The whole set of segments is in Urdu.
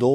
2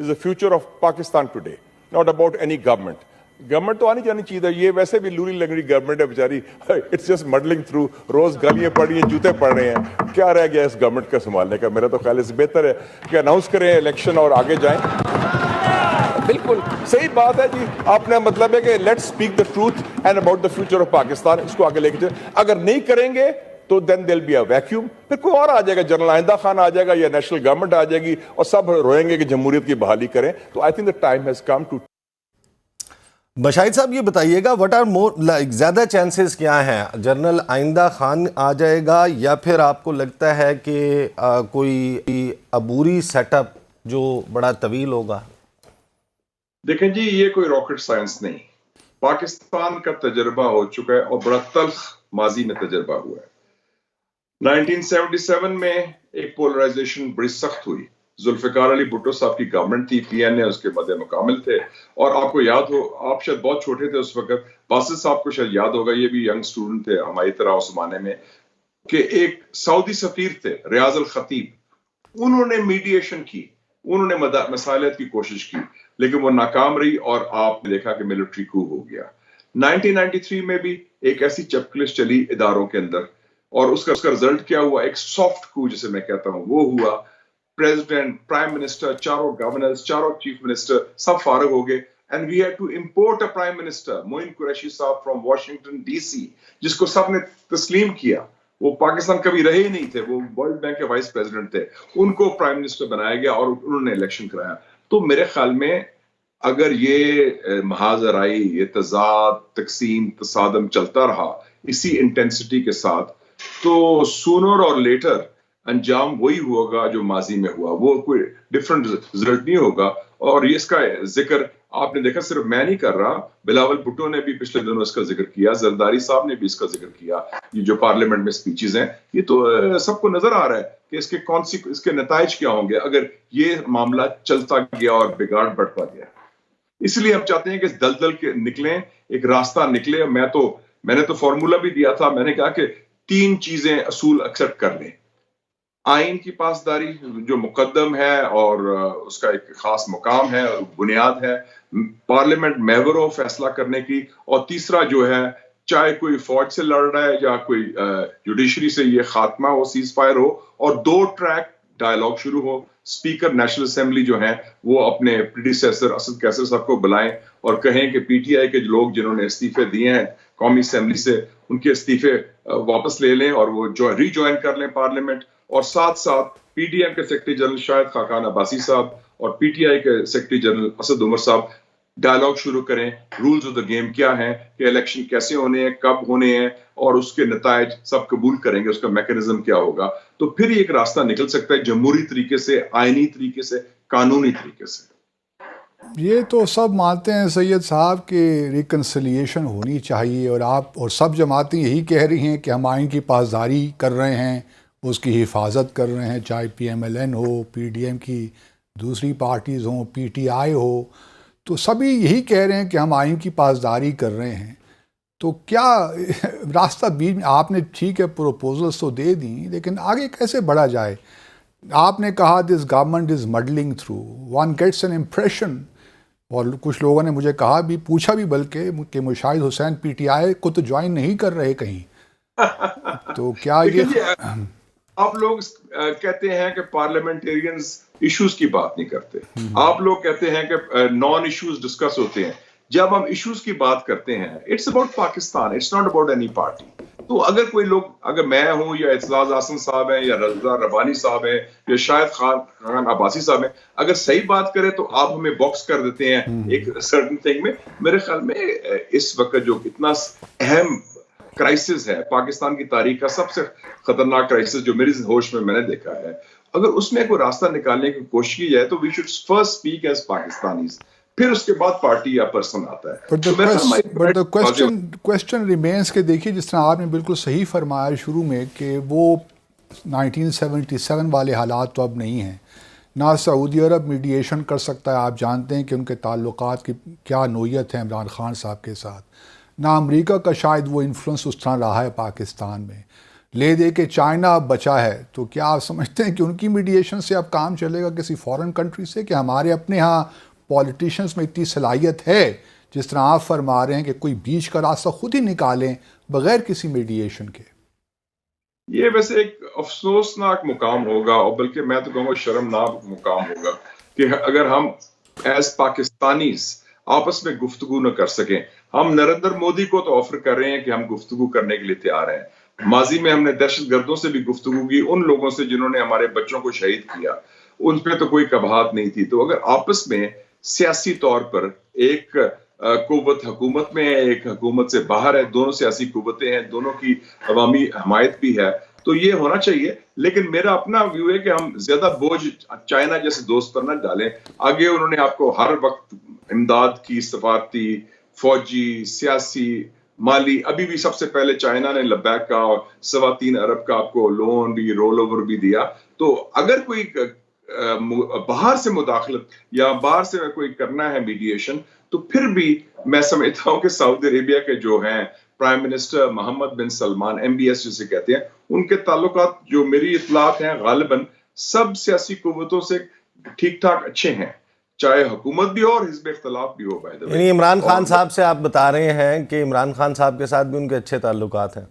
is the future of Pakistan today, not about any government. Government تو آنی جانی چاہیے. یہ ویسے بھی لوری لنگڑی گورنمنٹ ہے بیچاری, اٹس جسٹ مڈلنگ تھرو, روز گالیاں پڑ رہی ہیں, جوتے پڑ رہے ہیں. کیا رہ گیا اس گورنمنٹ کا سنبھالنے کا؟ میرا تو خیال ہے بہتر ہے کہ اناؤنس کریں الیکشن اور آگے جائیں. بالکل صحیح بات ہے جی, آپ نے مطلب ہے کہ let's speak the truth and about the future of Pakistan, اس کو آگے لے کے چلیں. اگر نہیں کریں گے تو دین دیر بی اے ویکیوم, پھر کوئی اور آ جائے گا, جنرل آئندہ خان آ جائے گا یا نیشنل گورنمنٹ آ جائے گی اور سب روئیں گے کہ جمہوریت کی بحالی کریں. تو I think the time has come to. Mushahid صاحب یہ بتائیے گا, وٹ آر مور زیادہ چانسز کیا ہیں, جنرل آئندہ خان آ جائے گا یا پھر آپ کو لگتا ہے کہ کوئی عبوری سیٹ اپ جو بڑا طویل ہوگا؟ دیکھیں جی, یہ کوئی راکٹ سائنس نہیں. پاکستان کا تجربہ ہو چکا ہے اور بڑا تلخ ماضی میں تجربہ ہوا ہے. 1977 میں ایک پولرائزیشن بڑی سخت ہوئی. ذوالفقار علی بھٹو صاحب کی گورنمنٹ تھی, پی این اے اس کے مد مکمل تھے, اور آپ کو یاد ہو, آپ شاید بہت چھوٹے تھے اس وقت, باسط صاحب کو شاید یاد ہوگا, یہ بھی ینگ اسٹوڈنٹ تھے ہماری طرح اس زمانے میں, کہ ایک سعودی سفیر تھے ریاض الخطیب, انہوں نے میڈیشن کی, انہوں نے مسائلت کی کوشش کی, لیکن وہ ناکام رہی اور آپ نے دیکھا کہ ملٹری کو ہو گیا. 1993 میں بھی ایک ایسی چپکلش چلی اداروں کے اندر, اور اس کا رزلٹ کیا ہوا, ایک سافٹ کو جسے میں کہتا ہوں وہ ہوا. پریزیڈنٹ, پرائم منسٹر, چاروں گورنرز, چاروں چیف منسٹر سب فارغ ہو گئے, and we had to import a prime minister, Moeen Qureshi صاحب فرام واشنگٹن ڈی سی, جس کو سب نے تسلیم کیا. وہ پاکستان کبھی رہے ہی نہیں تھے, وہ ورلڈ بینک کے وائس پریزیڈنٹ تھے, ان کو پرائم منسٹر بنایا گیا اور انہوں نے الیکشن کرایا. تو میرے خیال میں اگر یہ محاذ آرائی, یہ تضاد, تقسیم, تصادم چلتا رہا اسی انٹینسٹی کے ساتھ, تو سونر اور لیٹر انجام وہی ہوگا جو ماضی میں ہوا, وہ کوئی ڈفرنٹ رزلٹ نہیں ہوگا. اور یہ اس کا ذکر آپ نے دیکھا, صرف میں نہیں کر رہا, بلاول بھٹو نے بھی پچھلے دنوں اس کا ذکر کیا, زرداری صاحب نے بھی اس کا ذکر کیا. یہ جو پارلیمنٹ میں سپیچز ہیں, یہ تو سب کو نظر آ رہا ہے کہ اس کے نتائج کیا ہوں گے اگر یہ معاملہ چلتا گیا اور بگاڑ بڑھتا گیا. اس لیے ہم چاہتے ہیں کہ اس دلدل کے نکلیں, ایک راستہ نکلے. میں نے تو فارمولا بھی دیا تھا, میں نے کہا کہ 3 چیزیں اصول ایکسپٹ کر لیں. آئین کی پاسداری جو مقدم ہے اور اس کا ایک خاص مقام ہے, بنیاد ہے. پارلیمنٹ محور ہو فیصلہ کرنے کی. اور تیسرا جو ہے, چاہے کوئی فوج سے لڑ رہا ہے یا کوئی جوڈیشری سے, یہ خاتمہ ہو, سیز فائر ہو, اور 2 ٹریک ڈائلاگ شروع ہو. اسپیکر نیشنل اسمبلی جو ہیں وہ اپنے پریڈیسیسر اسد کیسر صاحب کو بلائیں اور کہیں کہ پی ٹی آئی کے لوگ جنہوں نے استعفے دیے ہیں قومی اسمبلی سے, ان کے استعفے واپس لے لیں اور وہ ری جوائن کر لیں پارلیمنٹ. اور ساتھ ساتھ پی ڈی ایم کے سیکرٹری جنرل شاہد خاقان عباسی صاحب اور پی ٹی آئی کے سیکرٹری جنرل اسد عمر صاحب ڈائلاگ شروع کریں. رولز آف دا گیم کیا ہیں, کہ الیکشن کیسے ہونے ہیں, کب ہونے ہیں, اور اس کے نتائج سب قبول کریں گے, اس کا میکانزم کیا ہوگا. تو پھر ایک راستہ نکل سکتا ہے جمہوری طریقے سے, آئینی طریقے سے, قانونی طریقے سے. یہ تو سب مانتے ہیں سید صاحب کہ ریکنسلیشن ہونی چاہیے, اور آپ اور سب جماعتیں یہی کہہ رہی ہیں کہ ہم آئین کی پاسداری کر رہے ہیں, اس کی حفاظت کر رہے ہیں, چاہے پی ایم ایل این ہو, پی ڈی ایم کی دوسری پارٹیز ہوں, پی ٹی آئی ہو, تو سبھی یہی کہہ رہے ہیں کہ ہم آئین کی پاسداری کر رہے ہیں. تو کیا راستہ بیچ میں, آپ نے ٹھیک ہے پروپوزلس تو دے دیں, لیکن آگے کیسے بڑھا جائے؟ آپ نے کہا this government is muddling through, one gets an impression, اور کچھ لوگوں نے مجھے کہا بھی, پوچھا بھی بلکہ, کہ مشاہد حسین پی ٹی آئی کو تو جوائن نہیں کر رہے کہیں. تو کیا یہ آپ لوگ کہتے ہیں کہ پارلیمنٹیرینز ایشوز کی بات نہیں کرتے, آپ لوگ کہتے ہیں کہ نان ایشوز ڈسکس ہوتے ہیں. جب ہم ایشوز کی بات کرتے ہیں, it's about Pakistan, it's not about any party. تو اگر کوئی لوگ, اگر میں ہوں یا اعتزاز احسن صاحب ہیں یا رضا ربانی صاحب ہیں یا شاہد خاقان عباسی صاحب ہیں, اگر صحیح بات کریں تو آپ ہمیں باکس کر دیتے ہیں ایک سرٹن تھنگ میں. میرے خیال میں اس وقت جو اتنا اہم کرائسس ہے, پاکستان کی تاریخ کا سب سے خطرناک کرائسس جو میری ہوش میں نے دیکھا ہے, اگر اس میں کوئی راستہ نکالنے کی کوشش کی جائے تو we should first speak as Pakistanis, پھر اس کے بعد پارٹی یا پرسن آتا ہے. بٹ دا کوسچن ریمینس کہ دیکھیے, جس طرح آپ نے بالکل صحیح فرمایا شروع میں کہ وہ 1977 والے حالات تو اب نہیں ہیں. نہ سعودی عرب میڈیشن کر سکتا ہے, آپ جانتے ہیں کہ ان کے تعلقات کی کیا نوعیت ہے عمران خان صاحب کے ساتھ. نہ امریکہ کا شاید وہ انفلوئنس اس طرح رہا ہے پاکستان میں. لے دے کے چائنا اب بچا ہے، تو کیا آپ سمجھتے ہیں کہ ان کی میڈیشن سے اب کام چلے گا کسی فورن کنٹری سے، کہ ہمارے اپنے ہاں پولیٹیشنز میں اتنی صلاحیت ہے جس طرح آپ فرما رہے ہیں کہ کوئی بیچ کا راستہ خود ہی نکالیں بغیر کسی میڈیشن کے؟ یہ ویسے ایک افسوسناک مقام ہوگا، اور بلکہ میں تو کہوں گا شرمناک مقام ہوگا کہ اگر ہم ایز پاکستانیز آپس میں گفتگو نہ کر سکیں. ہم نریندر مودی کو تو آفر کر رہے ہیں کہ ہم گفتگو کرنے کے لیے تیار ہیں. ماضی میں ہم نے دہشت گردوں سے بھی گفتگو کی، ان لوگوں سے جنہوں نے ہمارے بچوں کو شہید کیا، ان پہ تو کوئی قباحت نہیں تھی. تو اگر آپس میں سیاسی طور پر ایک قوت حکومت میں ہے، ایک حکومت سے باہر ہے، دونوں سیاسی قوتیں ہیں، دونوں کی عوامی حمایت بھی ہے، تو یہ ہونا چاہیے. لیکن میرا اپنا ویو ہے کہ ہم زیادہ بوجھ چائنا جیسے دوست پر نہ ڈالیں. آگے انہوں نے آپ کو ہر وقت امداد کی، سفارتی، فوجی، سیاسی، مالی، ابھی بھی سب سے پہلے چائنا نے لبیک کا 3.25 ارب کا آپ کو لون بھی، رول اوور بھی دیا. تو اگر کوئی باہر سے مداخلت یا باہر سے کوئی کرنا ہے میڈیشن، تو پھر بھی میں سمجھتا ہوں کہ سعودی عربیہ کے جو ہیں پرائم منسٹر محمد بن سلمان، MBS جسے کہتے ہیں، ان کے تعلقات جو میری اطلاعات ہیں غالباً سب سیاسی قوتوں سے ٹھیک ٹھاک اچھے ہیں، چاہے حکومت بھی ہو اور حزب اختلاف بھی ہو. یعنی عمران خان صاحب سے آپ بتا رہے ہیں کہ عمران خان صاحب کے ساتھ بھی ان کے اچھے تعلقات ہیں؟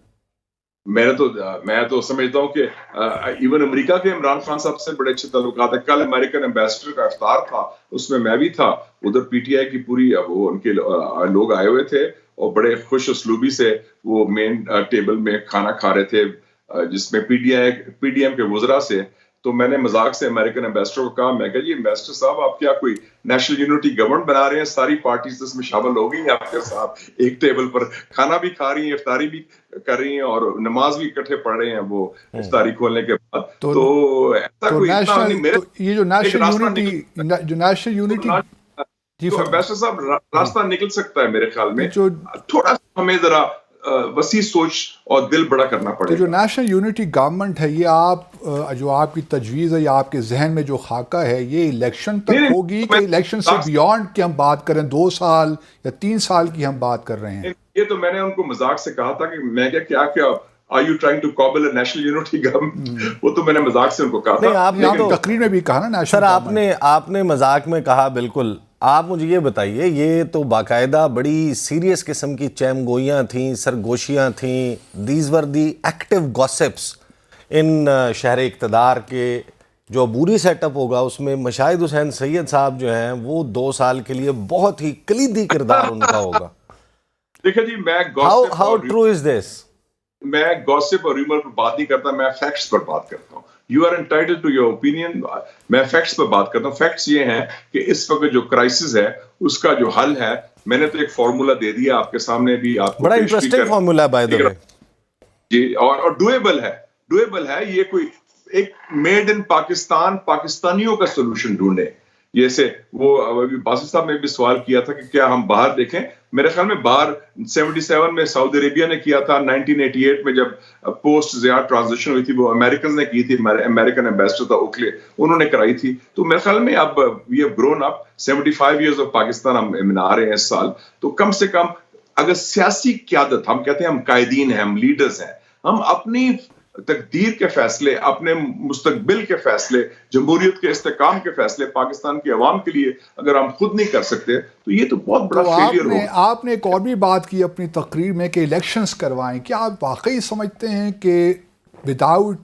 میں تو سمجھتا ہوں کہ ایون امریکہ کے عمران خان صاحب سے بڑے اچھے تعلقات ہیں. کل امریکن ایمبیسڈر کا افطار تھا، اس میں بھی تھا. ادھر PTI کی پوری وہ ان کے لوگ آئے ہوئے تھے اور بڑے خوش اسلوبی سے وہ مین ٹیبل میں کھانا کھا رہے تھے، جس میں PDM کے وزراء سے. تو میں نے مذاق سے امریکن ایمبیسڈر کو کہا، میں کہا جی ایمبیسڈر صاحب آپ کیا کوئی نیشنل یونٹی گورنمنٹ بنا رہے ہیں؟ ساری پارٹیز اس میں شامل ہو گئی ہیں آپ کے ساتھ، ایک ٹیبل پر کھانا بھی کھا رہی ہیں، افطاری بھی کر رہی ہیں اور نماز بھی اکٹھے پڑھ رہے ہیں وہ افطاری کھولنے کے بعد. تو ایسا کوئی اتنا نہیں. میرے یہ جو نیشنل یونٹی تو ایمبیسڈر صاحب راستہ نکل سکتا ہے میرے خیال میں، تھوڑا سا ہمیں ذرا وسیع سوچ اور دل بڑا کرنا پڑے تو گا. جو نیشنل یونٹی گورنمنٹ ہے، یہ جو آپ کی تجویز ہے یا آپ کے ذہن میں جو خاکہ ہے، یہ الیکشن تک ہوگی کہ الیکشن سے بیونڈ کی ہم بات کریں، 2 سال یا 3 سال کی ہم بات کر رہے ہیں؟ یہ تو میں نے ان کو مذاق سے کہا تھا کہ میں کیا are you trying to cobble a national unity government؟ وہ تو میں نے مذاق سے ان کو کہا تھا. نہیں، آپ نے تو تقریر میں بھی کہا نا نیشنل سر، آپ نے مذاق میں کہا بالکل. آپ مجھے یہ بتائیے، یہ تو باقاعدہ بڑی سیریس قسم کی چیم گوئیاں تھیں، سرگوشیاں تھیں. These were the active gossips in شہر اقتدار کے. جو عبوری سیٹ اپ ہوگا اس میں مشاہد حسین سید صاحب جو ہیں وہ 2 سال کے لیے بہت ہی کلیدی کردار ان کا ہوگا. دیکھیں جی، ہاؤ ٹرو از دس؟ میں گوسپ اور ریومر پر بات نہیں کرتا، میں فیکٹس پر بات کرتا ہوں. You are entitled to your opinion. میں فیکٹس پر بات کرتا ہوں. فیکٹس یہ ہیں کہ اس وقت جو کرائسس ہے اس کا جو حل ہے، میں نے تو ایک فارمولا دے دیا آپ کے سامنے بھی، آپ کو بڑا انٹرسٹنگ فارمولا ہے بائی دی وے جی، اور ڈویبل ہے. یہ کوئی ایک میڈ ان پاکستان، پاکستانیوں کا سولوشن ڈھونڈے. جیسے وہ باسط صاحب نے بھی سوال کیا تھا کہ کیا ہم باہر دیکھیں. میرے خیال میں باہر 77 میں سعودی عربیہ نے کیا تھا، 1988 میں جب پوسٹ زیاد ٹرانزیشن ہوئی تھی وہ امریکنز نے کی تھی، امریکن ایمبیسڈر تھا اوکلے، انہوں نے کرائی تھی. تو میرے خیال میں اب we have grown up. 75 years of Pakistan ہم منا رہے ہیں اس سال. تو کم سے کم اگر سیاسی قیادت، ہم کہتے ہیں ہم قائدین ہیں، ہم لیڈرز ہیں، ہم اپنی تقدیر کے فیصلے، اپنے مستقبل کے فیصلے، جمہوریت کے استحکام کے فیصلے پاکستان کی عوام کے لیے اگر ہم خود نہیں کر سکتے تو یہ تو بہت بڑا فیلئر ہوگا. آپ نے ایک اور بھی بات کی اپنی تقریر میں کہ الیکشنز کروائیں. کیا آپ واقعی سمجھتے ہیں کہ وداؤٹ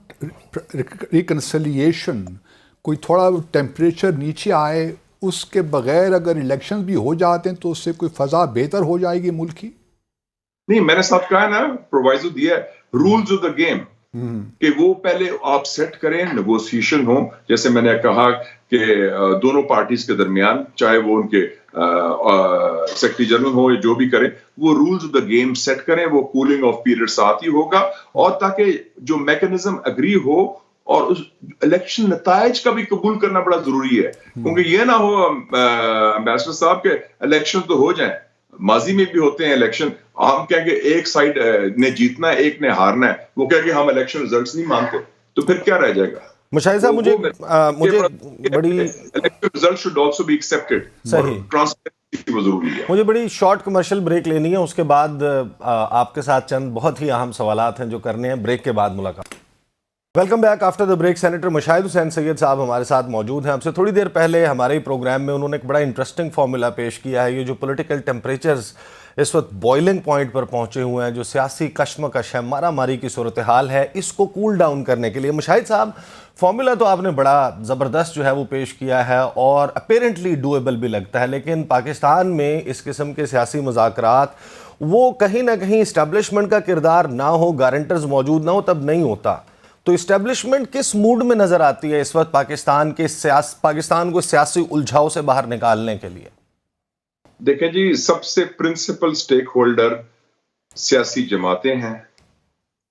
ریکنسلیشن کوئی تھوڑا ٹیمپریچر نیچے آئے، اس کے بغیر اگر الیکشنز بھی ہو جاتے ہیں تو اس سے کوئی فضا بہتر ہو جائے گی ملک کی؟ نہیں، میں نے ساتھ کہا ہے نا، پرووائزو دیا ہے، رولز آف دا گیم، کہ وہ پہلے آپ سیٹ کریں، نیگوسیشن ہو. جیسے میں نے کہا کہ دونوں پارٹیز کے درمیان، چاہے وہ ان کے سیکرٹری جنرل ہو یا جو بھی کریں، وہ rules of the game set کریں. وہ کولنگ آف پیریڈ ساتھ ہی ہوگا، اور تاکہ جو میکنزم اگری ہو، اور اس الیکشن نتائج کا بھی قبول کرنا بڑا ضروری ہے. کیونکہ یہ نہ ہو امبیسڈر صاحب کہ الیکشن تو ہو جائیں، ماضی میں بھی ہوتے ہیں الیکشن، ہم کہیں کہ ایک سائڈ نے جیتنا ہے، ایک نے ہارنا ہے، وہ کہیں کہ ہم الیکشن ریزلٹس نہیں مانتے، تو پھر کیا رہ جائے گا؟ مشاہد صاحب، مجھے بڑی election result should also be accepted. صحیح. وہ ضروری ہے. مجھے بڑی شارٹ کمرشل بریک لینی ہے, اس کے بعد آپ کے ساتھ چند بہت ہی اہم سوالات ہیں جو کرنے ہیں. بریک کے بعد ملاقات. Welcome back after the break. Senator Mushahid Hussain Syed صاحب ہمارے ساتھ موجود ہیں. اب سے تھوڑی دیر پہلے ہمارے ہی پروگرام میں انہوں نے ایک بڑا انٹرسٹنگ فارمولا پیش کیا ہے. یہ جو پولیٹیکل ٹیمپریچرز اس وقت بوائلنگ پوائنٹ پر پہنچے ہوئے ہیں, جو سیاسی کشمکش ہے, مارا ماری کی صورتحال ہے, اس کو کول ڈاؤن کرنے کے لیے مشاہد صاحب فارمولا تو آپ نے بڑا زبردست جو ہے وہ پیش کیا ہے اور اپیرنٹلی ڈویبل بھی لگتا ہے, لیکن پاکستان میں اس قسم کے سیاسی مذاکرات وہ کہیں نہ کہیں اسٹیبلشمنٹ کا کردار نہ ہو, گارنٹرز موجود نہ ہو, تب نہیں ہوتا. تو اسٹیبلشمنٹ کس موڈ میں نظر آتی ہے اس وقت پاکستان کو سیاسی الجھاؤ سے باہر نکالنے کے لیے؟ دیکھیں جی, سب سے پرنسپل سٹیک ہولڈر سیاسی جماعتیں ہیں,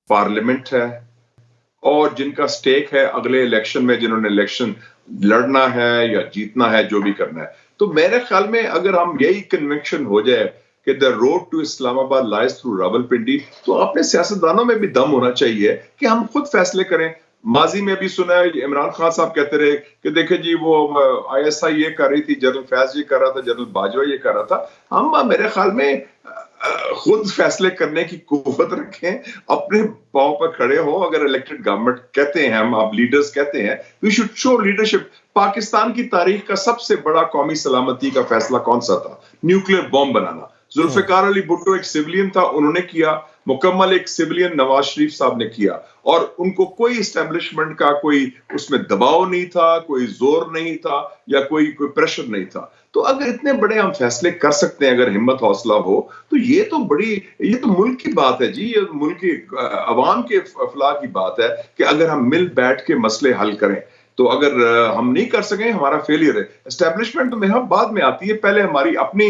پارلیمنٹ ہے, اور جن کا سٹیک ہے اگلے الیکشن میں, جنہوں نے الیکشن لڑنا ہے یا جیتنا ہے, جو بھی کرنا ہے. تو میرے خیال میں اگر ہم یہی کنونکشن ہو جائے کہ the road to اسلام آباد lies through راولپنڈی, تو اپنے سیاستدانوں میں بھی دم ہونا چاہیے کہ ہم خود فیصلے کریں. ماضی میں بھی سنا ہے, عمران خان صاحب کہتے رہے کہ دیکھیں جی وہ ISI یہ کر رہی تھی, جنرل فیض یہ کر رہا تھا, جنرل باجوہ یہ کر رہا تھا. ہم میرے خیال میں خود فیصلے کرنے کی قوت رکھیں, اپنے پاؤں پر کھڑے ہوں. اگر الیکٹڈ گورنمنٹ کہتے ہیں, ہم اب لیڈرز کہتے ہیں, we should show leadership. Pakistan کی تاریخ کا سب سے بڑا قومی سلامتی کا فیصلہ کون سا تھا؟ نیوکلیر بوم بنانا. ذوالفقار علی بھٹو ایک سیولین تھا, انہوں نے کیا. مکمل ایک سیولین نواز شریف صاحب نے کیا, اور ان کو کوئی اسٹیبلشمنٹ کا کوئی اس میں دباؤ نہیں تھا, کوئی زور نہیں تھا, یا کوئی پریشر نہیں تھا. تو اگر اتنے بڑے ہم فیصلے کر سکتے ہیں, اگر ہمت حوصلہ ہو, تو یہ تو ملک کی بات ہے جی, یہ ملک کی عوام کے افلاح کی بات ہے کہ اگر ہم مل بیٹھ کے مسئلے حل کریں. تو اگر ہم نہیں کر سکیں, ہمارا فیلئر ہے. اسٹیبلشمنٹ تو میرا بعد میں آتی ہے, پہلے ہماری اپنی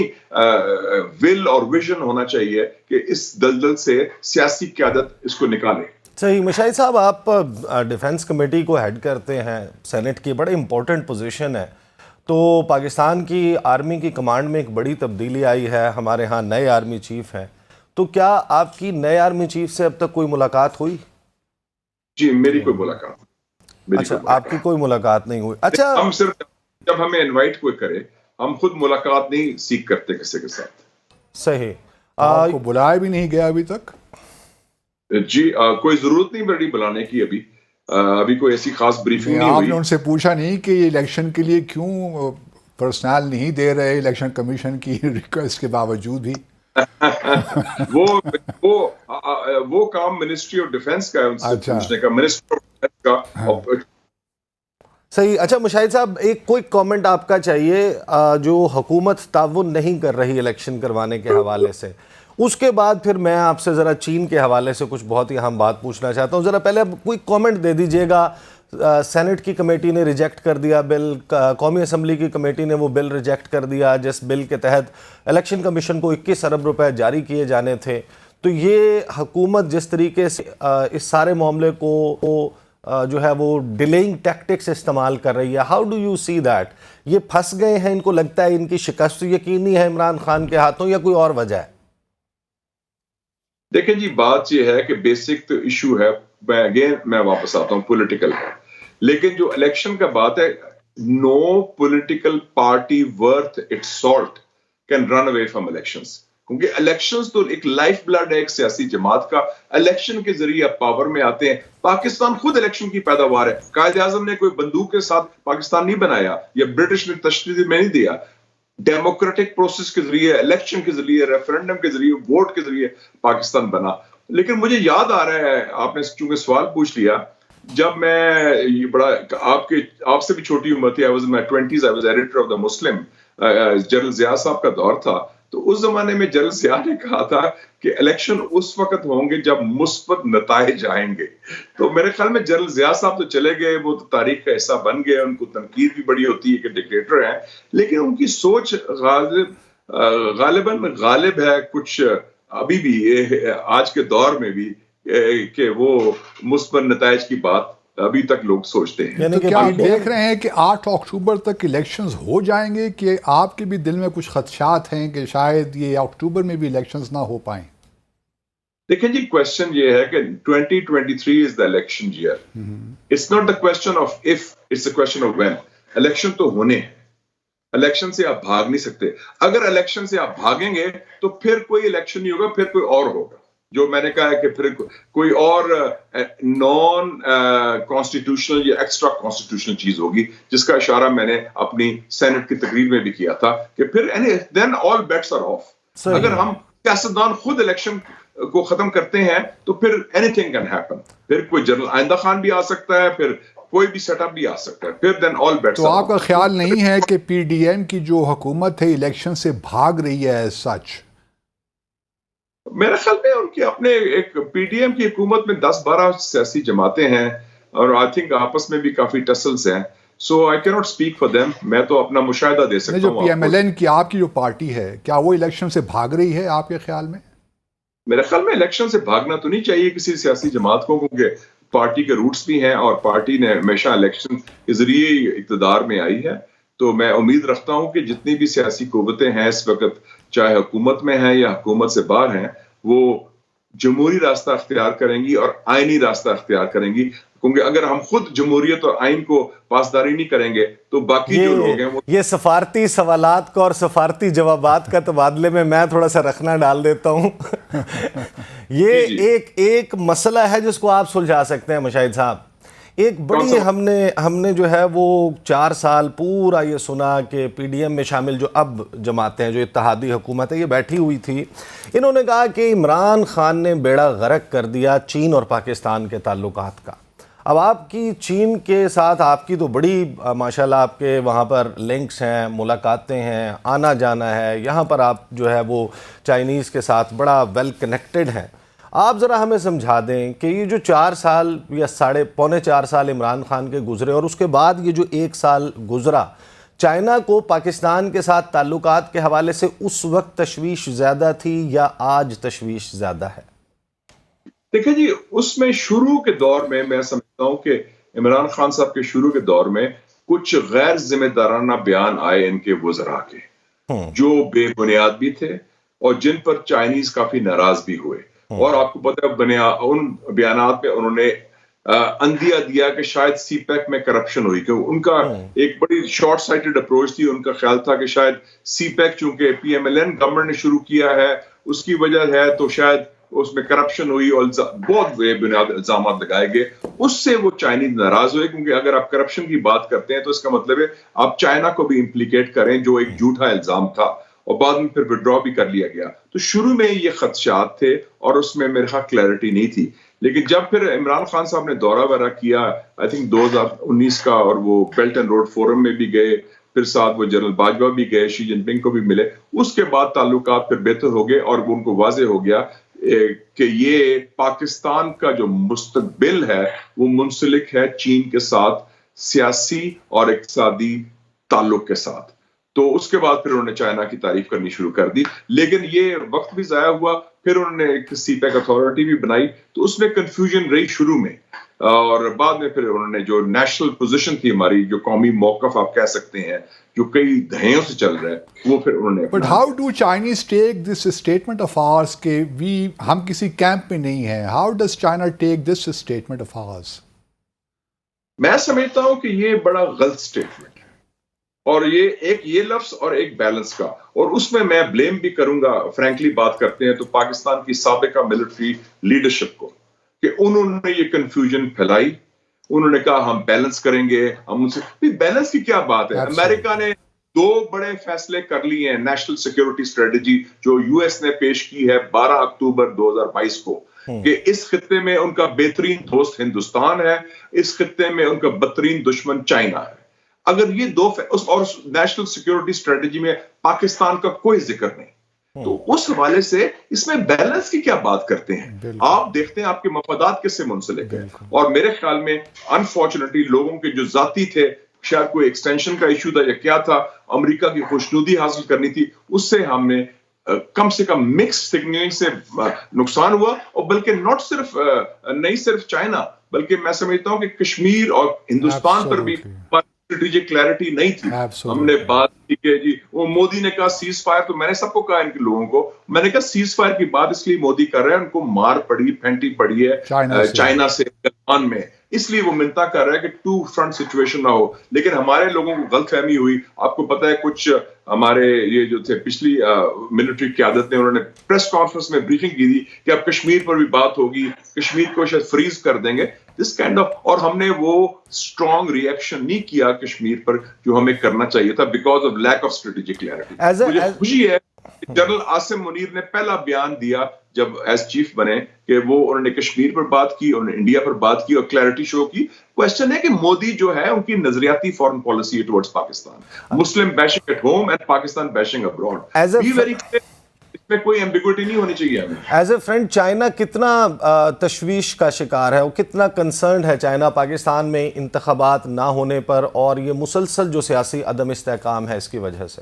ول اور ویژن ہونا چاہیے کہ اس دلدل سے سیاسی قیادت اس کو نکالے. صحیح. مشاہد صاحب, آپ ڈیفنس کمیٹی کو ہیڈ کرتے ہیں, سینٹ کی بڑے امپورٹنٹ پوزیشن ہے. تو پاکستان کی آرمی کی کمانڈ میں ایک بڑی تبدیلی آئی ہے, ہمارے ہاں نئے آرمی چیف ہیں. تو کیا آپ کی نئے آرمی چیف سے اب تک کوئی ملاقات ہوئی؟ جی, میری کوئی ملاقات. اچھا, آپ کی کوئی ملاقات نہیں ہوئی. اچھا, ہم صرف جب ہمیں انوائٹ کوئی کرے, ہم خود ملاقات نہیں سیکھ کرتے کسی کے ساتھ. صحیح. آپ کو بلایا بھی نہیں گیا ابھی تک؟ جی, کوئی ضرورت نہیں پڑی بلانے کی. ابھی کوئی ایسی خاص بریفنگ نہیں ہوئی. آپ نے ان سے پوچھا نہیں کہ یہ الیکشن کے لیے کیوں پرسنل نہیں دے رہے الیکشن کمیشن کی ریکویسٹ کے باوجود بھی؟ وہ کام منسٹری آف ڈیفنس کا ہے, ان سے پوچھنے کا, منسٹری آف ڈیفنس کا. صحیح. اچھا مشاہد صاحب, ایک کوئی کامنٹ آپ کا چاہیے. جو حکومت تعاون نہیں کر رہی الیکشن کروانے کے حوالے سے, اس کے بعد پھر میں آپ سے ذرا چین کے حوالے سے کچھ بہت ہی اہم بات پوچھنا چاہتا ہوں. ذرا پہلے کوئی کامنٹ دے دیجیے گا. سینٹ کی کمیٹی نے ریجیکٹ کر دیا بل, قومی اسمبلی کی کمیٹی نے وہ بل ریجیکٹ کر دیا جس بل کے تحت الیکشن کمیشن کو 21 ارب روپے جاری کیے جانے تھے. تو یہ حکومت جس طریقے سے اس سارے معاملے کو جو ہے وہ ڈیلیئنگ ٹیکٹکس استعمال کر رہی ہے, how do you see that? یہ پھنس گئے ہیں, ان کو لگتا ہے ان کی شکست یقینی ہے عمران خان کے ہاتھوں, یا کوئی اور وجہ ہے؟ دیکھیں جی, بات یہ ہے کہ بیسک تو ایشو ہے, میں واپس آتا ہوں, پولیٹیکل ہے. لیکن جو الیکشن کا بات ہے, no political party worth its salt can run away from elections. کیونکہ الیکشنز تو ایک لائف بلڈ ہے ایک سیاسی جماعت کا. الیکشن کے ذریعے آپ پاور میں آتے ہیں. پاکستان خود الیکشن کی پیداوار ہے. قائد اعظم نے کوئی بندوق کے ساتھ پاکستان نہیں بنایا, یا برٹش نے تشدد میں نہیں دیا. ڈیموکریٹک پروسیس کے ذریعے, الیکشن کے ذریعے, ریفرنڈم کے ذریعے, ووٹ کے ذریعے پاکستان بنا. لیکن مجھے یاد آ رہا ہے, آپ نے چونکہ سوال پوچھ لیا, جب میں یہ بڑا آپ سے بھی چھوٹی عمر تھی, I was in my 20s, I was editor of the Muslim, general Zia صاحب کا دور تھا. تو اس زمانے میں جنرل ضیاء نے کہا تھا کہ الیکشن اس وقت ہوں گے جب مثبت نتائج آئیں گے. تو میرے خیال میں جنرل ضیاء صاحب تو چلے گئے, وہ تو تاریخ کا حصہ بن گئے, ان کو تنقید بھی بڑی ہوتی ہے کہ ڈکٹیٹر ہیں, لیکن ان کی سوچ غالباً غالب ہے کچھ ابھی بھی آج کے دور میں بھی, کہ وہ مثبت نتائج کی بات ابھی تک لوگ سوچتے ہیں. تو کیا آپ دیکھ رہے ہیں کہ 8 اکتوبر تک الیکشنز ہو جائیں گے, کہ آپ کے بھی دل میں کچھ خدشات ہیں کہ شاید یہ اکتوبر میں بھی الیکشنز نہ ہو پائیں؟ دیکھیں جی, کویسچن یہ ہے کہ 2023 is the election year. It's not the question of if, it's a question of when. Election تو ہونے ہیں. الیکشن سے آپ بھاگ نہیں سکتے. اگر الیکشن سے آپ بھاگیں گے تو پھر کوئی الیکشن نہیں ہوگا, پھر کوئی اور ہوگا. جو میں نے کہا ہے کہ پھر کوئی اور نان کانسٹیٹیوشنل یا ایکسٹرا کانسٹیٹیوشنل چیز ہوگی, جس کا اشارہ میں نے اپنی سینٹ کی تقریر میں بھی کیا تھا کہ پھر دین آل بیٹس آر آف. اگر ہم سیاستدان خود الیکشن کو ختم کرتے ہیں تو پھر اینی تھنگ کین ہیپن. پھر کوئی جنرل آئندہ خان بھی آ سکتا ہے, پھر کوئی بھی سیٹ اپ بھی آ سکتا ہے, پھر دین آل بیٹس. تو آپ کا خیال نہیں ہے کہ پی ڈی ایم کی جو حکومت ہے الیکشن سے بھاگ رہی ہے سچ؟ میرے خیال میں ان کے اپنے ایک پی ڈی ایم کی حکومت میں 10-12 سیاسی جماعتیں ہیں اور آئی تھنک آپس میں بھی کافی ٹسلز ہیں. سو آئی کی ناٹ اسپیک فار دیم. میں تو اپنا مشاہدہ دے سکتا جو ہوں. پی ایم ایل این کی آپ کی جو پارٹی ہے, کیا وہ الیکشن سے بھاگ رہی ہے آپ کے خیال میں؟ میرے خیال میں الیکشن سے بھاگنا تو نہیں چاہیے کسی سیاسی جماعت کو, کیونکہ پارٹی کے روٹس بھی ہیں اور پارٹی نے ہمیشہ الیکشن کے ذریعے اقتدار میں آئی ہے. تو میں امید رکھتا ہوں کہ جتنی بھی سیاسی قوتیں ہیں اس وقت, چاہے حکومت میں ہیں یا حکومت سے باہر ہیں, وہ جمہوری راستہ اختیار کریں گی اور آئینی راستہ اختیار کریں گی. کیونکہ اگر ہم خود جمہوریت اور آئین کو پاسداری نہیں کریں گے تو باقی جو لوگ ہیں وہ یہ سفارتی سوالات کا اور سفارتی جوابات کا تبادلے میں تھوڑا سا رکھنا ڈال دیتا ہوں. یہ ایک مسئلہ ہے جس کو آپ سلجھا سکتے ہیں مشاہد صاحب. ایک بڑی ہم نے جو ہے وہ 4 سال پورا یہ سنا کہ پی ڈی ایم میں شامل جو اب جماعتیں ہیں, جو اتحادی حکومت ہے, یہ بیٹھی ہوئی تھی. انہوں نے کہا کہ عمران خان نے بیڑا غرق کر دیا چین اور پاکستان کے تعلقات کا. اب آپ کی چین کے ساتھ آپ کی تو بڑی ماشاءاللہ آپ کے وہاں پر لنکس ہیں, ملاقاتیں ہیں, آنا جانا ہے, یہاں پر آپ جو ہے وہ چائنیز کے ساتھ بڑا ویل کنیکٹڈ ہیں. آپ ذرا ہمیں سمجھا دیں کہ یہ جو 4 سال یا پونے 4 سال عمران خان کے گزرے اور اس کے بعد یہ جو 1 سال گزرا, چائنا کو پاکستان کے ساتھ تعلقات کے حوالے سے اس وقت تشویش زیادہ تھی یا آج تشویش زیادہ ہے؟ دیکھیں جی, اس میں شروع کے دور میں سمجھتا ہوں کہ عمران خان صاحب کے شروع کے دور میں کچھ غیر ذمہ دارانہ بیان آئے ان کے وزراء کے, جو بے بنیاد بھی تھے اور جن پر چائنیز کافی ناراض بھی ہوئے. اور آپ کو پتہ ہے ان بیانات میں انہوں نے اندیا دیا کہ شاید سی پیک میں کرپشن ہوئی, کہ ان کا ایک بڑی شارٹ سائٹڈ اپروچ تھی. ان کا خیال تھا کہ شاید سی پیک چونکہ پی ایم ایل این گورنمنٹ نے شروع کیا ہے اس کی وجہ ہے, تو شاید اس میں کرپشن ہوئی اور بہت بے بنیاد الزامات لگائے گئے. اس سے وہ چائنیز ناراض ہوئے, کیونکہ اگر آپ کرپشن کی بات کرتے ہیں تو اس کا مطلب ہے آپ چائنا کو بھی امپلیکیٹ کریں, جو ایک جھوٹا الزام تھا, اور بعد میں پھر وڈرا بھی کر لیا گیا. تو شروع میں یہ خدشات تھے اور اس میں میرے خیال کلیئرٹی نہیں تھی. لیکن جب پھر عمران خان صاحب نے دورہ وغیرہ کیا آئی تھنک 2019 کا, اور وہ بیلٹ اینڈ روڈ فورم میں بھی گئے, پھر ساتھ وہ جنرل باجوہ بھی گئے, شی جن پنگ کو بھی ملے, اس کے بعد تعلقات پھر بہتر ہو گئے اور ان کو واضح ہو گیا کہ یہ پاکستان کا جو مستقبل ہے وہ منسلک ہے چین کے ساتھ سیاسی اور اقتصادی تعلق کے ساتھ. تو اس کے بعد پھر انہوں نے چائنا کی تعریف کرنی شروع کر دی. لیکن یہ وقت بھی ضائع ہوا, پھر انہوں نے ایک سی پیک اتھارٹی بھی بنائی, تو اس میں کنفیوژن رہی شروع میں, اور بعد میں پھر انہوں نے جو نیشنل پوزیشن تھی ہماری, جو قومی موقف آپ کہہ سکتے ہیں جو کئی دہائیوں سے چل رہا ہے, وہ پھر انہوں نے. But how do Chinese take this statement of ours کہ ہم کسی کیمپ میں نہیں ہیں؟ How does China take this statement of ours? میں سمجھتا ہوں کہ یہ بڑا غلط اسٹیٹمنٹ, اور یہ لفظ اور ایک بیلنس کا, اور اس میں بلیم بھی کروں گا. فرینکلی بات کرتے ہیں تو پاکستان کی سابقہ ملٹری لیڈرشپ کو, کہ انہوں نے یہ کنفیوژن پھیلائی. انہوں نے کہا ہم بیلنس کریں گے, ہم ان سے بیلنس کی کیا بات ہے. امریکہ نے 2 بڑے فیصلے کر لیے ہیں. نیشنل سیکیورٹی اسٹریٹجی جو یو ایس نے پیش کی ہے 12 اکتوبر 2022 کو, کہ اس خطے میں ان کا بہترین دوست ہندوستان ہے, اس خطے میں ان کا بدترین دشمن چائنا ہے. اگر یہ 2 اور نیشنل سیکیورٹی اسٹریٹجی میں پاکستان کا کوئی ذکر نہیں, تو اس حوالے سے اس میں بیلنس کی کیا بات کرتے ہیں. آپ دیکھتے ہیں آپ کے مفادات کس سے منسلک ہیں, اور میرے خیال میں انفارچونیٹلی لوگوں کے جو ذاتی تھے, شاید کوئی ایکسٹینشن کا ایشو تھا یا کیا تھا, امریکہ کی خوشنودی حاصل کرنی تھی, اس سے ہم نے کم سے کم مکس سگنلنگ سے نقصان ہوا. اور بلکہ نہیں صرف چائنا, بلکہ میں سمجھتا ہوں کہ کشمیر اور ہندوستان پر بھی اسٹریٹجک کلیئرٹی نہیں تھی. ہم نے بات کی کہ جی وہ مودی نے کہا سیز فائر, تو میں نے سب کو کہا ان کے لوگوں کو, میں نے کہا سیز فائر کی بات اس لیے مودی کر رہے ہیں, ان کو مار پڑی پھینٹی پڑی ہے چائنا سے گلوان میں, اس لیے وہ منتا کر رہا ہے کہ ٹو فرنٹ سچویشن نہ ہو. لیکن ہمارے لوگوں کو غلط فہمی ہوئی. آپ کو پتا ہے کچھ ہمارے یہ جو تھے پچھلی ملٹری قیادت نے انہوں نے پریس کانفرنس میں بریفنگ کی تھی کہ اب کشمیر پر بھی بات ہوگی, کشمیر کو شاید فریز کر دیں گے, دس کائنڈ آف. اور ہم نے وہ اسٹرانگ ریئیکشن نہیں کیا کشمیر پر جو ہمیں کرنا چاہیے تھا because of lack of strategic clarity. مجھے خوشی ہے جنرل عاصم منیر نے پہلا بیان دیا جب ایز چیف بنے کہ وہ انہوں نے کشمیر پر بات کی, انہوں نے انڈیا پر بات کی اور کلیئرٹی شو کی. کوشچن ہے کہ مودی جو ہے ان کی نظریاتی foreign policy towards Pakistan, Muslim bashing at home and Pakistan bashing abroad. Be very clear, اس میں کوئی ایمبیگوٹی نہیں ہونی چاہیے ہمیں. ایز اے فرینڈ چائنا کتنا تشویش کا شکار ہے, وہ کتنا کنسرنڈ ہے چائنا پاکستان میں انتخابات نہ ہونے پر اور یہ مسلسل جو سیاسی عدم استحکام ہے اس کی وجہ سے؟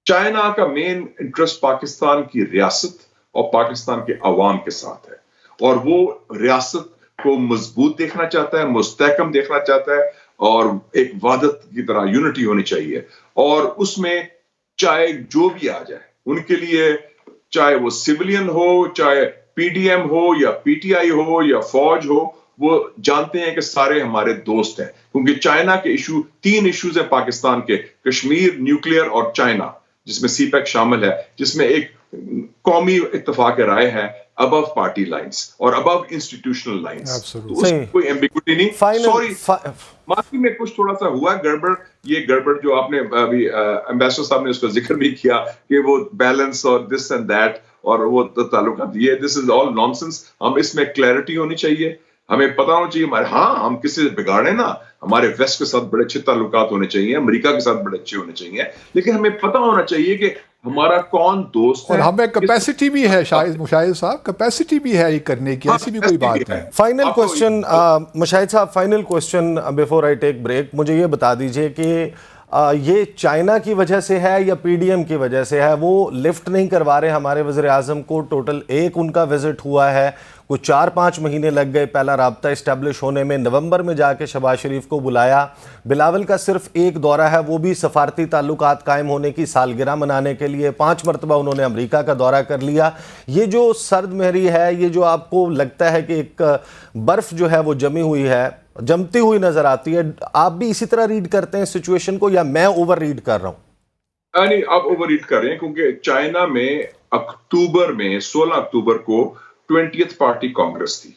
چائنا کا مین انٹرسٹ پاکستان کی ریاست اور پاکستان کے عوام کے ساتھ ہے, اور وہ ریاست کو مضبوط دیکھنا چاہتا ہے, مستحکم دیکھنا چاہتا ہے, اور ایک وحدت کی طرح یونٹی ہونی چاہیے. اور اس میں چاہے جو بھی آ جائے ان کے لیے, چاہے وہ سیولین ہو, چاہے پی ڈی ایم ہو یا پی ٹی آئی ہو یا فوج ہو, وہ جانتے ہیں کہ سارے ہمارے دوست ہیں. کیونکہ چائنا کے ایشو, 3 ایشوز ہیں پاکستان کے, کشمیر, نیوکلیئر اور چائنا, جس میں سی پیک شامل ہے, جس میں ایک قومی اتفاق رائے ہے ابو پارٹی لائنز اور ابو انسٹیٹیوشنل لائنز. تو اس میں کوئی ایمبیگوٹی نہیں. سوری, معافی میں کچھ تھوڑا سا ہوا گڑبڑ. یہ گڑبڑ جو آپ نے ابھی ایمبیسڈر صاحب نے اس کا ذکر بھی کیا کہ وہ بیلنس اور دس اینڈ دیٹ اور وہ تعلقات, یہ دس از آل نان سینس. ہم اس میں کلیئرٹی ہونی چاہیے, ہمیں پتا ہونا چاہیے ہمارے, ہاں ہم کسی سے بگاڑے نا, ہمارے ویسٹ کے ساتھ بڑے اچھے تعلقات ہونے چاہیے, امریکہ کے ساتھ بڑے اچھے ہونے چاہیے, لیکن ہمیں پتا ہونا چاہیے کہ ہمارا کون دوست ہے. اور ہمیں کیپیسٹی بھی ہے مشاہد صاحب, کیپیسٹی بھی ہے یہ کرنے کی, ایسی بھی کوئی بات نہیں. فائنل کوسچن مشاہد صاحب, final question before I take break, مجھے یہ بتا دیجئے کہ یہ چائنا کی وجہ سے ہے یا پی ڈی ایم کی وجہ سے ہے؟ وہ لفٹ نہیں کروا رہے ہمارے وزیر اعظم کو, ٹوٹل 1 ان کا وزٹ ہوا ہے, کچھ 4-5 مہینے لگ گئے پہلا رابطہ اسٹیبلش ہونے میں, نومبر میں جا کے شہباز شریف کو بلایا, بلاول کا صرف 1 دورہ ہے وہ بھی سفارتی تعلقات قائم ہونے کی سالگرہ منانے کے لیے, 5 مرتبہ انہوں نے امریکہ کا دورہ کر لیا. یہ جو سرد مہری ہے, یہ جو آپ کو لگتا ہے کہ ایک برف جو ہے وہ جمی ہوئی ہے, جمتی ہوئی نظر آتی ہے, آپ بھی اسی طرح ریڈ کرتے ہیں سچویشن کو یا میں اوور ریڈ کر رہا ہوں؟ نہیں, آپ اوور ریڈ کر رہے ہیں, کیونکہ چائنا میں اکتوبر میں 16 اکتوبر کو 20th پارٹی کانگریس تھی.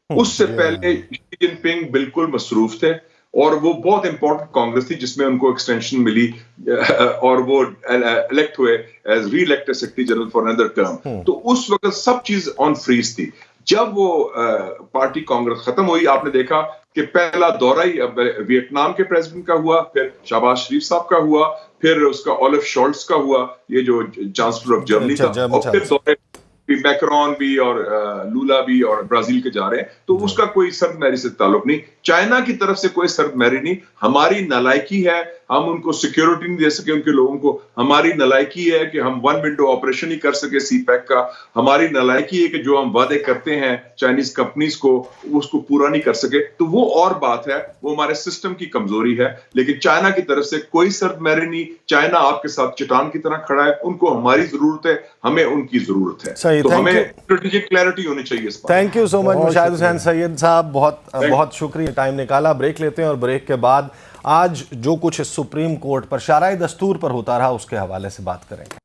اس سے پہلے شی جن پنگ بالکل مصروف تھے, اور وہ بہت امپورٹنٹ کانگریس تھی جس میں ان کو ایکسٹینشن ملی اور وہ الیکٹ ہوئے as re elected secretary general for another term. تو اس وقت سب چیز آن فریز تھی. جب وہ پارٹی کانگریس ختم ہوئی, آپ نے دیکھا کہ پہلا دورہ ہی ویتنام کے پریزیڈنٹ کا ہوا, پھر شہباز شریف صاحب کا ہوا, پھر اس کا اولف شولٹس کا ہوا, یہ جو چانسلر آف جرمنی تھا, اور پھر دورے میکرون بھی اور لولا بھی اور برازیل کے جا رہے ہیں. تو اس کا کوئی سرد مہری سے تعلق نہیں, چائنا کی طرف سے کوئی سرد مہری نہیں. ہماری نالائکی ہے, ہم ان کو سیکیورٹی نہیں دے سکے ان کے لوگوں کو. ہماری نالائکی ہے کہ ہم 1 ونڈو آپریشن نہیں کر سکے سی پیک کا. ہماری نالائکی ہے کہ جو ہم وعدے کرتے ہیں چائنیز کمپنیز کو, اس کو پورا نہیں کر سکے. تو وہ اور بات ہے, وہ ہمارے سسٹم کی کمزوری ہے. لیکن چائنا کی طرف سے کوئی سرد مہری نہیں. چائنا آپ کے ساتھ چٹان کی طرح کھڑا ہے, ان کو ہماری ضرورت ہے, ہمیں ان کی ضرورت ہے. تو ہمیں اسٹریٹجک کلیئرٹی ہونی چاہیے اس پر. تھینک یو سو مچ مشاہد حسین سید صاحب, بہت شکریہ, ٹائم نکالا. بریک لیتے ہیں اور بریک کے بعد آج جو کچھ سپریم کورٹ پر شارع دستور پر ہوتا رہا اس کے حوالے سے بات کریں گے.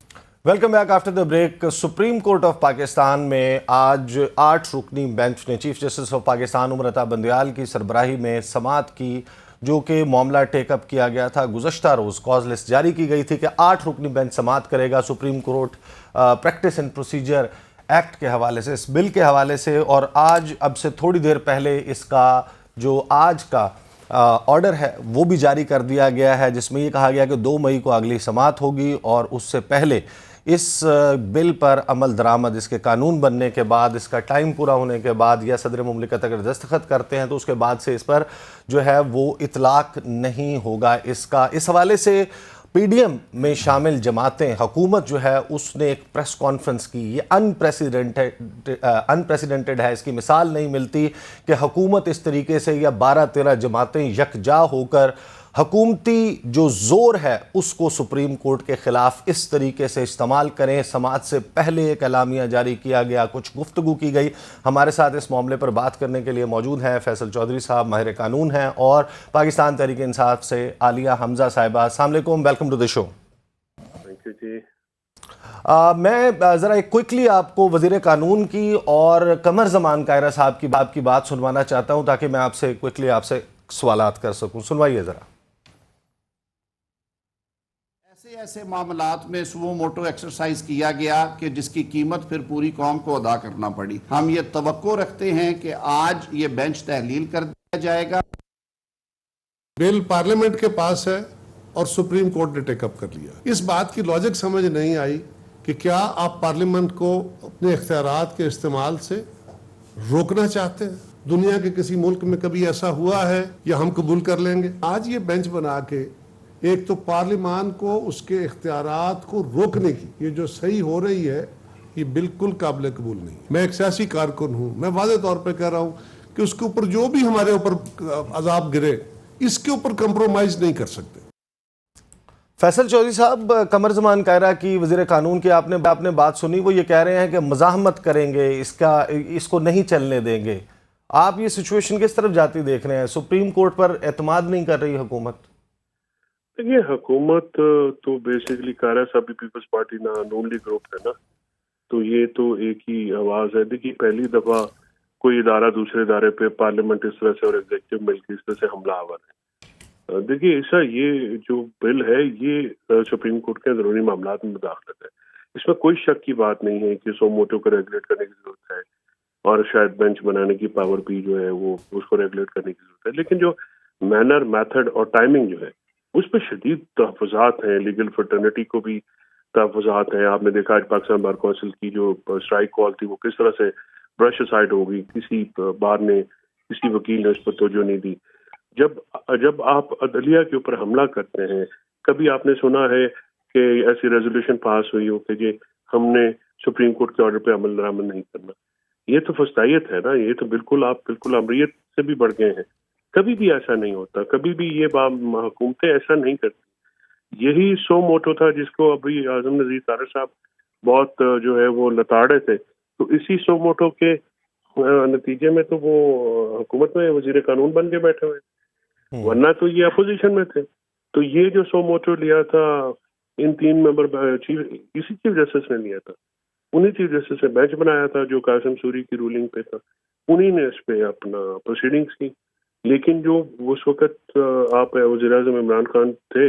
Welcome back after the break. Supreme court of Pakistan میں آج 8 رکنی بینچ نے chief justice of Pakistan Umar Ata Bandial کی سربراہی میں سماعت کی, جو کہ معاملہ ٹیک اپ کیا گیا تھا. گزشتہ روز کاز لسٹ جاری کی گئی تھی کہ 8 رکنی بینچ سماعت کرے گا Supreme Court practice and procedure act کے حوالے سے, اس بل کے حوالے سے. اور آج اب سے تھوڑی دیر پہلے اس کا جو آج کا آرڈر ہے وہ بھی جاری کر دیا گیا ہے, جس میں یہ کہا گیا کہ 2 مئی کو اگلی سماعت ہوگی, اور اس سے پہلے اس بل پر عمل درآمد, اس کے قانون بننے کے بعد, اس کا ٹائم پورا ہونے کے بعد, یا صدر مملکت اگر دستخط کرتے ہیں تو اس کے بعد سے اس پر جو ہے وہ اطلاق نہیں ہوگا. اس حوالے سے پی ڈی ایم میں شامل جماعتیں, حکومت جو ہے اس نے ایک پریس کانفرنس کی. یہ انپریسیڈنٹڈ ہے, اس کی مثال نہیں ملتی کہ حکومت اس طریقے سے یا 12-13 جماعتیں یکجا ہو کر حکومتی جو زور ہے اس کو سپریم کورٹ کے خلاف اس طریقے سے استعمال کریں. سماعت سے پہلے ایک اعلامیہ جاری کیا گیا, کچھ گفتگو کی گئی. ہمارے ساتھ اس معاملے پر بات کرنے کے لیے موجود ہیں فیصل چودھری صاحب, ماہر قانون ہیں, اور پاکستان تحریک انصاف سے عالیہ حمزہ صاحبہ. السلام علیکم, welcome to the show. Thank you جی. میں ذرا ایک کوئکلی آپ کو وزیر قانون کی اور قمر زمان کائرہ صاحب کی بات سنوانا چاہتا ہوں تاکہ میں آپ سے کوئکلی آپ سے سوالات کر سکوں. سنوائیے ذرا. ایسے معاملات میں سوو موٹو ایکسرسائز کیا گیا کہ جس کی قیمت پھر پوری قوم کو ادا کرنا پڑی. ہم یہ توقع رکھتے ہیں کہ آج یہ بینچ تحلیل کر دیا جائے گا. بل پارلیمنٹ کے پاس ہے اور سپریم کورٹ نے ٹیک اپ کر لیا. اس بات کی لاجک سمجھ نہیں آئی کہ کیا آپ پارلیمنٹ کو اپنے اختیارات کے استعمال سے روکنا چاہتے ہیں؟ دنیا کے کسی ملک میں کبھی ایسا ہوا ہے یا ہم قبول کر لیں گے؟ آج یہ بینچ بنا کے ایک تو پارلیمان کو اس کے اختیارات کو روکنے کی یہ جو صحیح ہو رہی ہے یہ بالکل قابل قبول نہیں. میں ایک سیاسی کارکن ہوں, میں واضح طور پہ کہہ رہا ہوں کہ اس کے اوپر جو بھی ہمارے اوپر عذاب گرے اس کے اوپر کمپرومائز نہیں کر سکتے. فیصل چودھری صاحب, قمر زمان کائرہ کی وزیر قانون کی آپ نے بات سنی. وہ یہ کہہ رہے ہیں کہ مزاحمت کریں گے, اس کو نہیں چلنے دیں گے. آپ یہ سچویشن کس طرف جاتی دیکھ رہے ہیں؟ سپریم کورٹ پر اعتماد نہیں کر رہی حکومت. یہ حکومت تو بیسیکلی کائرہ صاحب بھی پیپلز پارٹی نون لیگ گروپ ہے نا, تو یہ تو ایک ہی آواز ہے. دیکھیے پہلی دفعہ کوئی ادارہ دوسرے ادارے پہ پارلیمنٹ اس طرح سے اور ایگزیکٹو مل کے اس طرح سے حملہ آور ہے. دیکھیے ایسا یہ جو بل ہے یہ سپریم کورٹ کے ضروری معاملات میں مداخلت ہے. اس میں کوئی شک کی بات نہیں ہے کہ سو موٹو کو ریگولیٹ کرنے کی ضرورت ہے اور شاید بینچ بنانے کی پاور بھی جو ہے وہ اس کو ریگولیٹ کرنے کی ضرورت ہے. لیکن جو مینر, میتھڈ اور ٹائمنگ جو ہے اس پہ شدید تحفظات ہیں. لیگل فرٹرنیٹی کو بھی تحفظات ہیں. آپ نے دیکھا آج پاکستان بار کونسل کی جو اسٹرائک کال تھی وہ کس طرح سے برش اسائڈ ہو گئی. کسی بار نے, کسی وکیل نے اس پر توجہ نہیں دی. جب آپ عدلیہ کے اوپر حملہ کرتے ہیں, کبھی آپ نے سنا ہے کہ ایسی ریزولوشن پاس ہوئی ہو کہ جی ہم نے سپریم کورٹ کے آرڈر پہ عمل درآمد نہیں کرنا؟ یہ تو فسطائیت ہے نا. یہ تو بالکل آپ بالکل امریت سے بھی بڑھ گئے ہیں. کبھی بھی ایسا نہیں ہوتا, کبھی بھی یہ حکومتیں ایسا نہیں کرتی. یہی سو موٹو تھا جس کو ابھی اعظم نذیر طارق صاحب بہت جو ہے وہ لتاڑے تھے. تو اسی سو موٹو کے نتیجے میں تو وہ حکومت میں وزیر قانون بن کے بیٹھے ہوئے, ورنہ تو یہ اپوزیشن میں تھے. تو یہ جو سو موٹو لیا تھا ان 3 ممبر اسی چیف جسٹس نے لیا تھا. انہی چیف جسٹس نے بینچ بنایا تھا جو قاسم سوری کی رولنگ پہ تھا. انہی نے اس پہ اپنا پروسیڈنگز کی. لیکن جو اس وقت آپ وزیر اعظم عمران خان تھے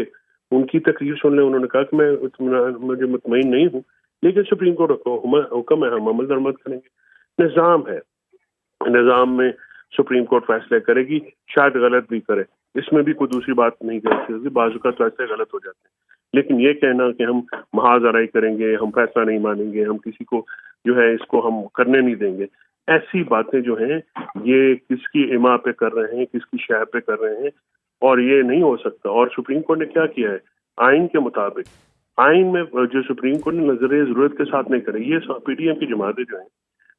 ان کی تقریر سن لیں. انہوں نے کہا کہ مجھے مطمئن نہیں ہوں لیکن سپریم کورٹ حکم ہے, ہم عمل درآمد کریں گے. نظام ہے, نظام میں سپریم کورٹ فیصلے کرے گی, شاید غلط بھی کرے, اس میں بھی کوئی دوسری بات نہیں کر سکتی. بعض اوقات فیصلے غلط ہو جاتے ہیں. لیکن یہ کہنا کہ ہم محاذ آرائی کریں گے, ہم فیصلہ نہیں مانیں گے, ہم کسی کو جو ہے اس کو ہم کرنے نہیں دیں گے, ایسی باتیں جو ہیں یہ کس کی اما پہ کر رہے ہیں, کس کی شہ پہ کر رہے ہیں, اور یہ نہیں ہو سکتا. اور سپریم کورٹ نے کیا کیا ہے آئین کے مطابق, آئین میں جو سپریم کورٹ نے نظریہ ضرورت کے ساتھ نہیں کرے. یہ پی ڈی ایم کی جماعتیں جو ہیں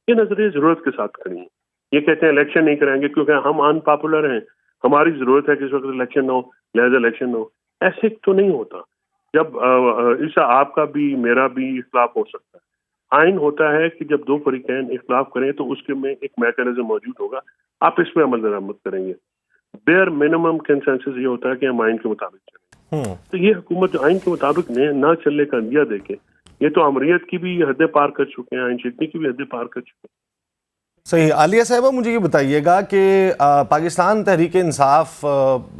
یہ نظریہ ضرورت کے ساتھ کری ہیں. یہ کہتے ہیں الیکشن نہیں کریں گے کیونکہ ہم ان پاپولر ہیں, ہماری ضرورت ہے کہ اس وقت الیکشن نہ ہو, لہذا الیکشن نہ ہو. ایسے تو نہیں ہوتا. جب اس آپ کا بھی میرا بھی اختلاف ہو سکتا ہے. آئین ہوتا ہے کہ جب 2 فریقین اختلاف کریں تو اس کے میں ایک میکانزم موجود ہوگا, آپ اس پہ عمل درآمد کریں گے. بیئر منیمم کنسنسس یہ ہوتا ہے کہ ہم آئین کے مطابق چلیں. تو یہ حکومت جو آئین کے مطابق نہ چلنے کا اندیہ دے کے یہ تو امریت کی بھی حدیں پار کر چکے ہیں, آئین شکنی کی بھی حدیں پار کر چکے ہیں. صحیح. عالیہ صاحبہ مجھے یہ بتائیے گا کہ پاکستان تحریک انصاف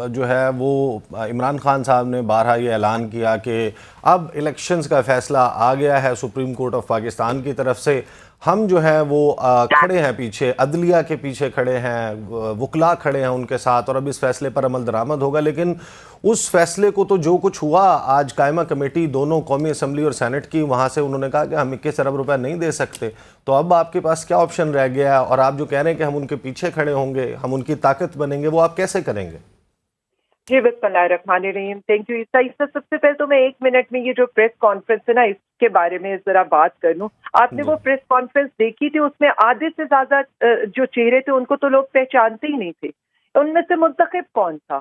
جو ہے وہ عمران خان صاحب نے بارہا یہ اعلان کیا کہ اب الیکشنز کا فیصلہ آ گیا ہے سپریم کورٹ آف پاکستان کی طرف سے, ہم جو ہے وہ کھڑے ہیں پیچھے, عدلیہ کے پیچھے کھڑے ہیں, وکلاء کھڑے ہیں ان کے ساتھ, اور اب اس فیصلے پر عمل درآمد ہوگا. لیکن اس فیصلے کو تو جو کچھ ہوا, آج قائمہ کمیٹی دونوں قومی اسمبلی اور سینٹ کی, وہاں سے انہوں نے کہا کہ ہم 21 ارب روپے نہیں دے سکتے. تو اب آپ کے پاس کیا آپشن رہ گیا ہے؟ اور آپ جو کہہ رہے ہیں کہ ہم ان کے پیچھے کھڑے ہوں گے, ہم ان کی طاقت بنیں گے, وہ آپ کیسے کریں گے؟ جی بسم اللہ الرحمن الرحیم. تھینک یو عیسیٰ. سب سے پہلے تو میں 1 منٹ میں یہ جو پریس کانفرنس ہے نا اس کے بارے میں ذرا بات کر لوں. آپ نے وہ پریس کانفرنس دیکھی تھی, اس میں آدھے سے زیادہ جو چہرے تھے ان کو تو لوگ پہچانتے ہی نہیں تھے. ان میں سے منتخب کون تھا؟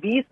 20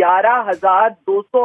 11,200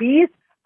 20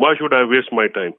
Why should I waste my time?